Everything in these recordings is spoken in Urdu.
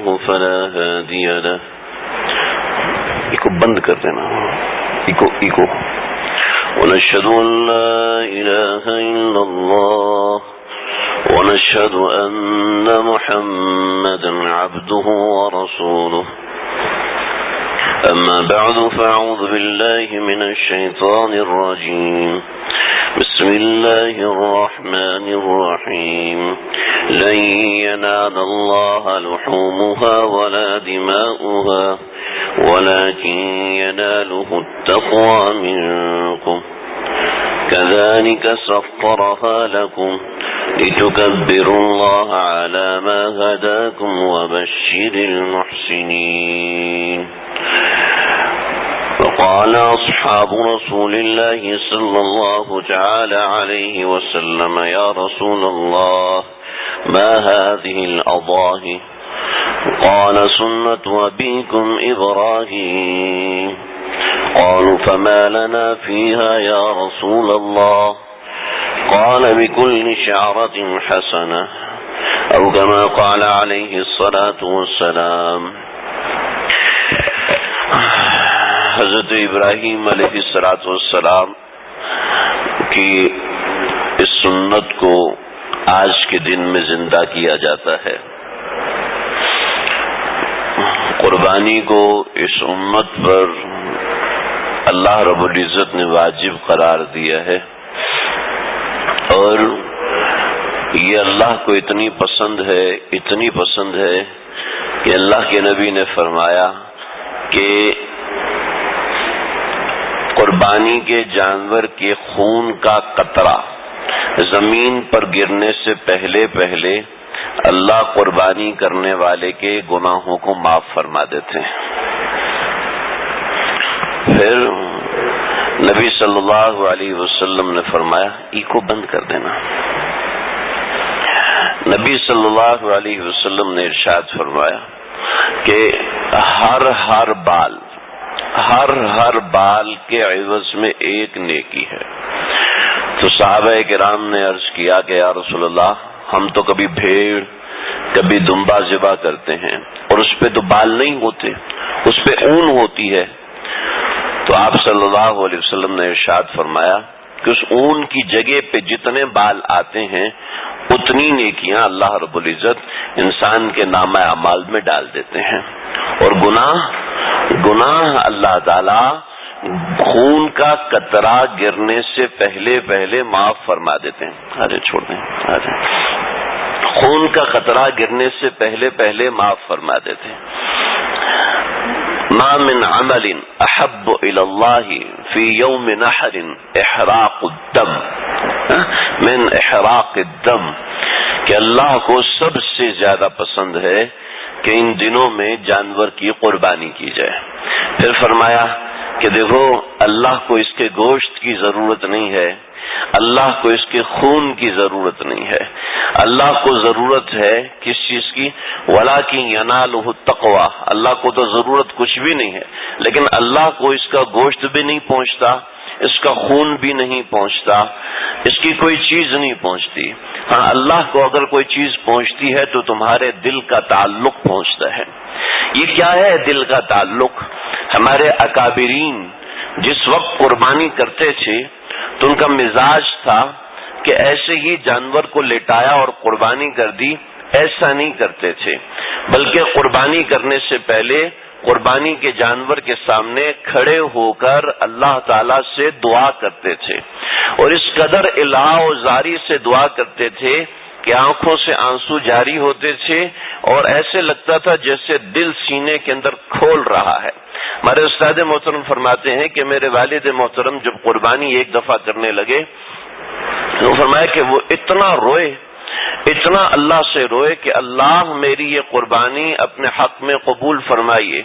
يضلله فلا هادي له. ایکو بند کر دینا. ایکو. ونشهد أن لا إله إلا الله ونشهد أن محمدا عبده ورسوله. أما بعد فأعوذ بالله من الشيطان الرجيم. بسم الله الرحمن الرحيم. لن ينال الله لحومها ولا دماؤها ولكن يناله التقوى منكم. كذلك سخرها لكم لتكبروا الله على ما هداكم وبشر المحسنين. وقال أصحاب رسول الله صلى الله تعالى عليه وسلم يا رسول الله ما هذه الأضاحي؟ قال سنة أبيكم إبراهيم. قالوا فما لنا فيها يا رسول الله؟ قال بكل شعرة حسنة أو كما قال عليه الصلاة والسلام. حضرت ابراہیم علیہ السلام کی اس سنت کو آج کے دن میں زندہ کیا جاتا ہے. قربانی کو اس امت پر اللہ رب العزت نے واجب قرار دیا ہے اور یہ اللہ کو اتنی پسند ہے کہ اللہ کے نبی نے فرمایا کہ قربانی کے جانور کے خون کا قطرہ زمین پر گرنے سے پہلے اللہ قربانی کرنے والے کے گناہوں کو معاف فرما دیتے ہیں. پھر نبی صلی اللہ علیہ وسلم نے فرمایا ایکو بند کر دینا. نبی صلی اللہ علیہ وسلم نے ارشاد فرمایا کہ ہر بال کے عوض میں ایک نیکی ہے. تو صحابہ کرام نے عرض کیا کہ یا رسول اللہ ہم تو کبھی بھیڑ کبھی دمبا ذبح کرتے ہیں اور اس پہ تو بال نہیں ہوتے، اس پہ اون ہوتی ہے. تو آپ صلی اللہ علیہ وسلم نے ارشاد فرمایا کہ اس اون کی جگہ پہ جتنے بال آتے ہیں اتنی نیکیاں اللہ رب العزت انسان کے نامہ اعمال میں ڈال دیتے ہیں. اور گناہ اللہ تعالی خون کا قطرہ گرنے سے پہلے معاف فرما دیتے ہیں. چھوڑ دیں. خون کا قطرہ گرنے سے پہلے معاف فرما دیتے ہیں. ما من عمل احب الى الله في يوم نحر احراق الدم من احراق الدم کہ اللہ کو سب سے زیادہ پسند ہے کہ ان دنوں میں جانور کی قربانی کی جائے. پھر فرمایا کہ دیکھو اللہ کو اس کے گوشت کی ضرورت نہیں ہے، اللہ کو اس کے خون کی ضرورت نہیں ہے، اللہ کو ضرورت ہے کس چیز کی؟ وَلَٰكِن يَنَالُهُ التَّقْوَىٰ. اللہ کو تو ضرورت کچھ بھی نہیں ہے، لیکن اللہ کو اس کا گوشت بھی نہیں پہنچتا، اس کا خون بھی نہیں پہنچتا، اس کی کوئی چیز نہیں پہنچتی. ہاں اللہ کو اگر کوئی چیز پہنچتی ہے تو تمہارے دل کا تعلق پہنچتا ہے. یہ کیا ہے دل کا تعلق؟ ہمارے اکابرین جس وقت قربانی کرتے تھے تو ان کا مزاج تھا کہ ایسے ہی جانور کو لٹایا اور قربانی کر دی، ایسا نہیں کرتے تھے، بلکہ قربانی کرنے سے پہلے قربانی کے جانور کے سامنے کھڑے ہو کر اللہ تعالی سے دعا کرتے تھے اور اس قدر الہا و زاری سے دعا کرتے تھے کہ آنکھوں سے آنسو جاری ہوتے تھے اور ایسے لگتا تھا جیسے دل سینے کے اندر کھول رہا ہے. ہمارے استاد محترم فرماتے ہیں کہ میرے والد محترم جب قربانی ایک دفعہ کرنے لگے تو فرمایا کہ وہ اتنا روئے، اتنا اللہ سے روئے کہ اللہ میری یہ قربانی اپنے حق میں قبول فرمائیے،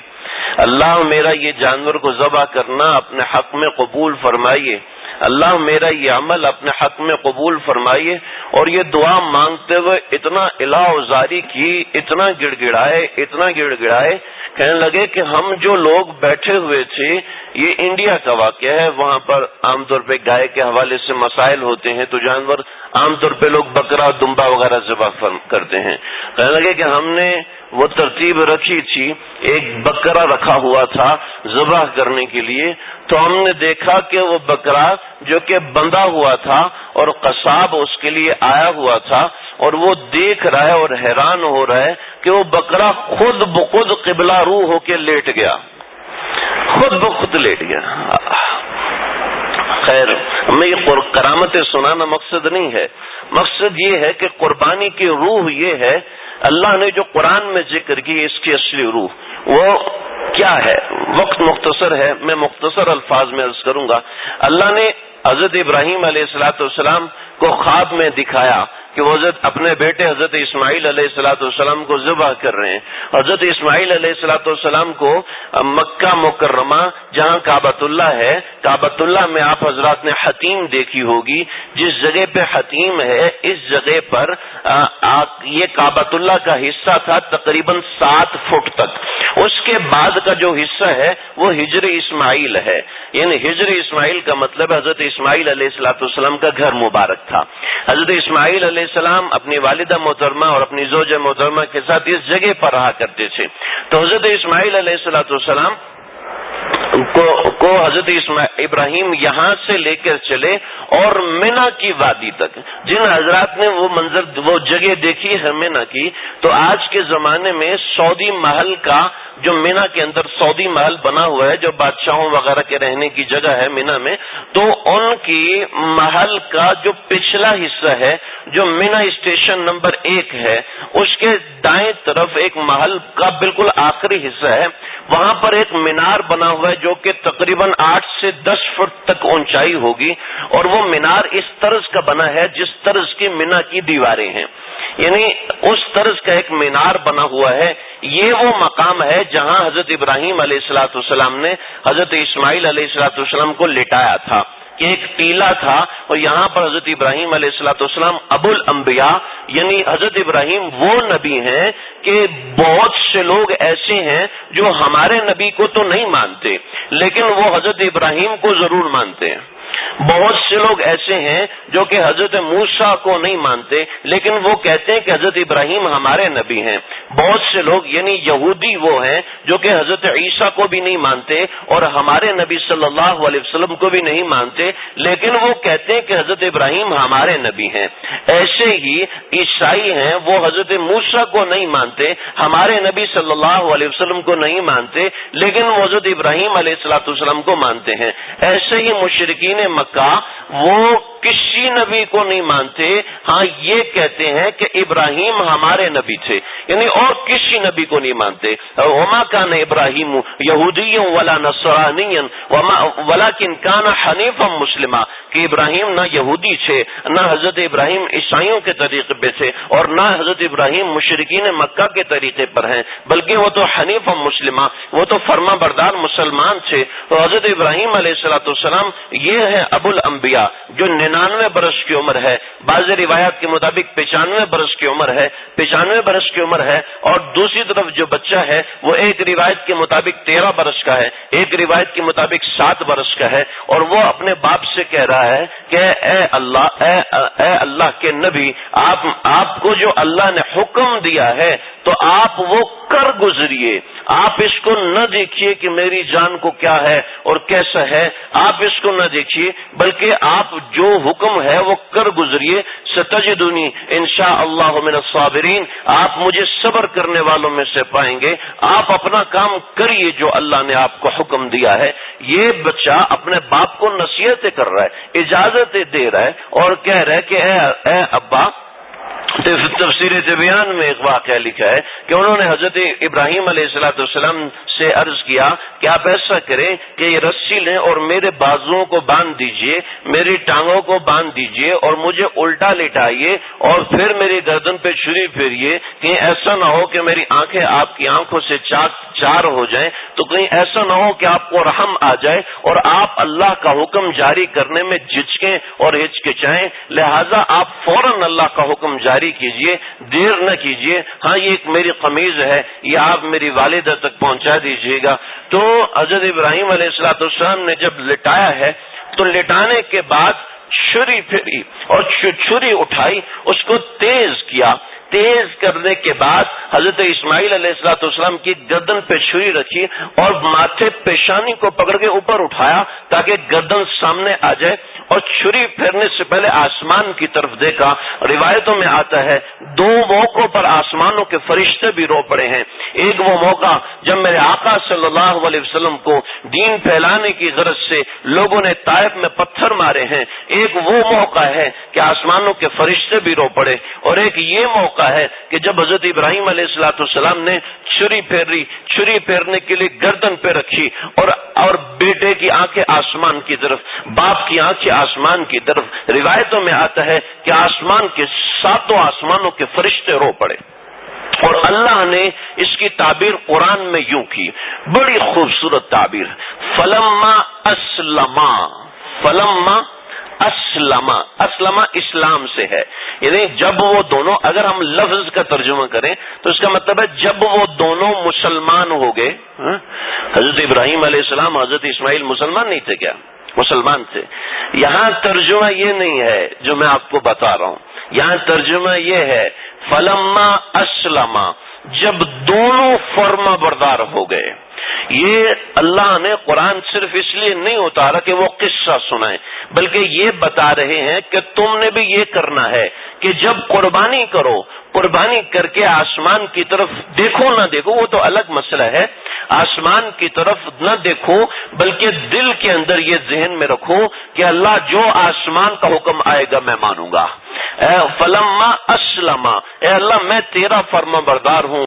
اللہ میرا یہ جانور کو ذبح کرنا اپنے حق میں قبول فرمائیے، اللہ میرا یہ عمل اپنے حق میں قبول فرمائیے. اور یہ دعا مانگتے ہوئے اتنا الہ و زاری کی، اتنا گڑ گڑائے کہنے لگے کہ ہم جو لوگ بیٹھے ہوئے تھے، یہ انڈیا کا واقعہ ہے، وہاں پر عام طور پہ گائے کے حوالے سے مسائل ہوتے ہیں تو جانور عام طور پہ لوگ بکرا دمبا وغیرہ ذبح کرتے ہیں. کہنے لگے کہ ہم نے وہ ترتیب رکھی تھی، ایک بکرا رکھا ہوا تھا ذبح کرنے کے لیے، تو ہم نے دیکھا کہ وہ بکرا جو کہ بندھا ہوا تھا اور قصاب اس کے لیے آیا ہوا تھا، اور وہ دیکھ رہا ہے اور حیران ہو رہا ہے کہ وہ بکرا خود بخود قبلہ رو ہو کے لیٹ گیا، خود بخود لیٹ گیا۔ خیر، ہمیں یہ کرامتیں سنانا مقصد نہیں ہے، مقصد یہ ہے کہ قربانی کی روح یہ ہے، اللہ نے جو قرآن میں ذکر کی اس کی اصلی روح وہ کیا ہے؟ وقت مختصر ہے، میں مختصر الفاظ میں عرض کروں گا۔ اللہ نے حضرت ابراہیم علیہ السلام کو خواب میں دکھایا کہ وہ اپنے بیٹے حضرت اسماعیل علیہ السلام کو ذبح کر رہے ہیں۔ حضرت اسماعیل علیہ السلام کو مکہ مکرمہ جہاں کعبۃ اللہ ہے، کعبۃ اللہ میں آپ حضرات نے حتیم دیکھی ہوگی، جس جگہ پہ حتیم ہے اس جگہ پر یہ کعبۃ اللہ کا حصہ تھا تقریباً 7 فٹ تک۔ اس کے بعد کا جو حصہ ہے وہ ہجر اسماعیل ہے، یعنی ہجر اسماعیل کا مطلب حضرت اسماعیل علیہ السلام کا گھر مبارک تھا۔ حضرت اسماعیل علیہ السلام اپنی والدہ محترمہ اور اپنی زوجہ محترمہ کے ساتھ اس جگہ پر رہا کرتے تھے۔ تو حضرت اسماعیل علیہ السلام کو حضرت ابراہیم یہاں سے لے کر چلے اور مینا کی وادی تک۔ جن حضرات نے وہ جگہ دیکھی ہے مینا کی، تو آج کے زمانے میں سعودی محل کا جو مینا کے اندر سعودی محل بنا ہوا ہے، جو بادشاہوں وغیرہ کے رہنے کی جگہ ہے مینا میں، تو ان کی محل کا جو پچھلا حصہ ہے، جو مینا اسٹیشن نمبر 1 ہے، اس کے دائیں طرف ایک محل کا بالکل آخری حصہ ہے، وہاں پر ایک مینار بنا ہوا ہے جو کہ تقریباً 8 سے 10 فٹ تک اونچائی ہوگی، اور وہ مینار اس طرز کا بنا ہے جس طرز کی مینا کی دیواریں ہیں، یعنی اس طرز کا ایک مینار بنا ہوا ہے۔ یہ وہ مقام ہے جہاں حضرت ابراہیم علیہ السلام نے حضرت اسماعیل علیہ السلام کو لٹایا تھا، کہ ایک ٹیلا تھا، اور یہاں پر حضرت ابراہیم علیہ السلام ابو الانبیاء، یعنی حضرت ابراہیم وہ نبی ہیں کہ بہت سے لوگ ایسے ہیں جو ہمارے نبی کو تو نہیں مانتے لیکن وہ حضرت ابراہیم کو ضرور مانتے ہیں۔ بہت سے لوگ ایسے ہیں جو کہ حضرت موسیٰ کو نہیں مانتے لیکن وہ کہتے ہیں کہ حضرت ابراہیم ہمارے نبی ہیں۔ بہت سے لوگ یعنی یہودی وہ ہیں جو کہ حضرت عیسیٰ کو بھی نہیں مانتے اور ہمارے نبی صلی اللہ علیہ وسلم کو بھی نہیں مانتے، لیکن وہ کہتے ہیں کہ حضرت ابراہیم ہمارے نبی ہیں۔ ایسے ہی عیسائی ہیں، وہ حضرت موسیٰ کو نہیں مانتے، ہمارے نبی صلی اللہ علیہ وسلم کو نہیں مانتے، لیکن وہ حضرت ابراہیم علیہ السلام کو مانتے ہیں۔ ایسے ہی مشرکین مکہ وہ کسی نبی کو نہیں مانتے، ہاں یہ کہتے ہیں کہ ابراہیم ہمارے نبی تھے، یعنی اور کسی نبی کو نہیں مانتے۔ وما کان ابراہیم یہودی ولا نصرانی ولکن کان حنیفا مسلما، کہ ابراہیم نہ یہودی تھے، نہ حضرت ابراہیم عیسائیوں کے طریقے پہ تھے، اور نہ حضرت ابراہیم مشرکین مکہ کے طریقے پر ہیں، بلکہ وہ تو حنیفا مسلمہ، وہ تو فرما بردار مسلمان تھے۔ تو حضرت ابراہیم علیہ السلام یہ ہے ابو الانبیاء، جو 99 برس کی عمر ہے، بعض روایات کے مطابق 95 برس کی عمر ہے، 95 برس کی عمر ہے، اور دوسری طرف جو بچہ ہے وہ ایک روایت کے مطابق 13 برس کا ہے، ایک روایت کے مطابق 7 برس کا ہے، اور وہ اپنے باپ سے کہہ رہا ہے کہ اے اللہ کے نبی، آپ کو جو اللہ نے حکم دیا ہے تو آپ وہ کر گزریے، آپ اس کو نہ دیکھیے کہ میری جان کو کیا ہے اور کیسا ہے، آپ اس کو نہ دیکھیے بلکہ آپ جو حکم ہے وہ کر گزریے۔ ستجدنی انشاءاللہ من الصابرین، آپ مجھے صبر کرنے والوں میں سے پائیں گے، آپ اپنا کام کریے جو اللہ نے آپ کو حکم دیا ہے۔ یہ بچہ اپنے باپ کو نصیحتیں کر رہا ہے، اجازتیں دے رہا ہے، اور کہہ رہا ہے کہ اے ابا۔ تفسیر طبیان میں ایک واقعہ لکھا ہے کہ انہوں نے حضرت ابراہیم علیہ السلام سے عرض کیا کہ آپ ایسا کریں کہ یہ رسی لیں اور میرے بازوؤں کو باندھ دیجئے، میری ٹانگوں کو باندھ دیجئے اور مجھے الٹا لٹائیے اور پھر میری گردن پہ چھری پھیریے، کہیں ایسا نہ ہو کہ میری آنکھیں آپ کی آنکھوں سے چار ہو جائیں، تو کہیں ایسا نہ ہو کہ آپ کو رحم آ جائے اور آپ اللہ کا حکم جاری کرنے میں جھجکیں اور ہچکچائیں، لہذا آپ فوراً اللہ کا حکم جاری کیجئے، دیر نہ کیجئے۔ ہاں یہ ایک میری قمیض ہے، یہ آپ میری والدہ تک پہنچا دیجئے گا۔ تو حضرت ابراہیم علیہ السلام نے جب لٹایا ہے تو لٹانے کے بعد چھری پھیری اور چھری اٹھائی، اس کو تیز کیا، تیز کرنے کے بعد حضرت اسماعیل علیہ السلام کی گردن پہ چھری رکھی اور ماتھے پیشانی کو پکڑ کے اوپر اٹھایا تاکہ گردن سامنے آ جائے، اور چھری پھیرنے سے پہلے آسمان کی طرف دیکھا۔ روایتوں میں آتا ہے 2 موقعوں پر آسمانوں کے فرشتے بھی رو پڑے ہیں۔ ایک وہ موقع جب میرے آقا صلی اللہ علیہ وسلم کو دین پھیلانے کی غرض سے لوگوں نے طائف میں پتھر مارے ہیں، ایک وہ موقع ہے کہ آسمانوں کے فرشتے بھی رو پڑے، اور ایک یہ موقع ہے کہ جب حضرت ابراہیم علیہ السلام نے چھری پھیری، چھری پھیرنے کے لیے گردن پہ رکھی اور بیٹے کی آنکھیں آسمان کی طرف، باپ کی آنکھیں آسمان کی طرف۔ روایتوں میں آتا ہے کہ آسمان کے 7 آسمانوں کے فرشتے رو پڑے، اور اللہ نے اس کی تعبیر قرآن میں یوں کی، بڑی خوبصورت تعبیر، فلما اسلما، فلما اسلم، اسلم اسلام سے ہے، یعنی جب وہ دونوں، اگر ہم لفظ کا ترجمہ کریں تو اس کا مطلب ہے جب وہ دونوں مسلمان ہو گئے۔ حضرت ابراہیم علیہ السلام، حضرت اسماعیل مسلمان نہیں تھے کیا؟ مسلمان تھے۔ یہاں ترجمہ یہ نہیں ہے جو میں آپ کو بتا رہا ہوں، یہاں ترجمہ یہ ہے فلما اسلم، جب دونوں فرما بردار ہو گئے۔ یہ اللہ نے قرآن صرف اس لیے نہیں اتارا کہ وہ قصہ سنائے، بلکہ یہ بتا رہے ہیں کہ تم نے بھی یہ کرنا ہے کہ جب قربانی کرو، قربانی کر کے آسمان کی طرف دیکھو نہ دیکھو وہ تو الگ مسئلہ ہے، آسمان کی طرف نہ دیکھو بلکہ دل کے اندر یہ ذہن میں رکھو کہ اللہ جو آسمان کا حکم آئے گا میں مانوں گا۔ فلما اسلم، اے اللہ میں تیرا فرما بردار ہوں،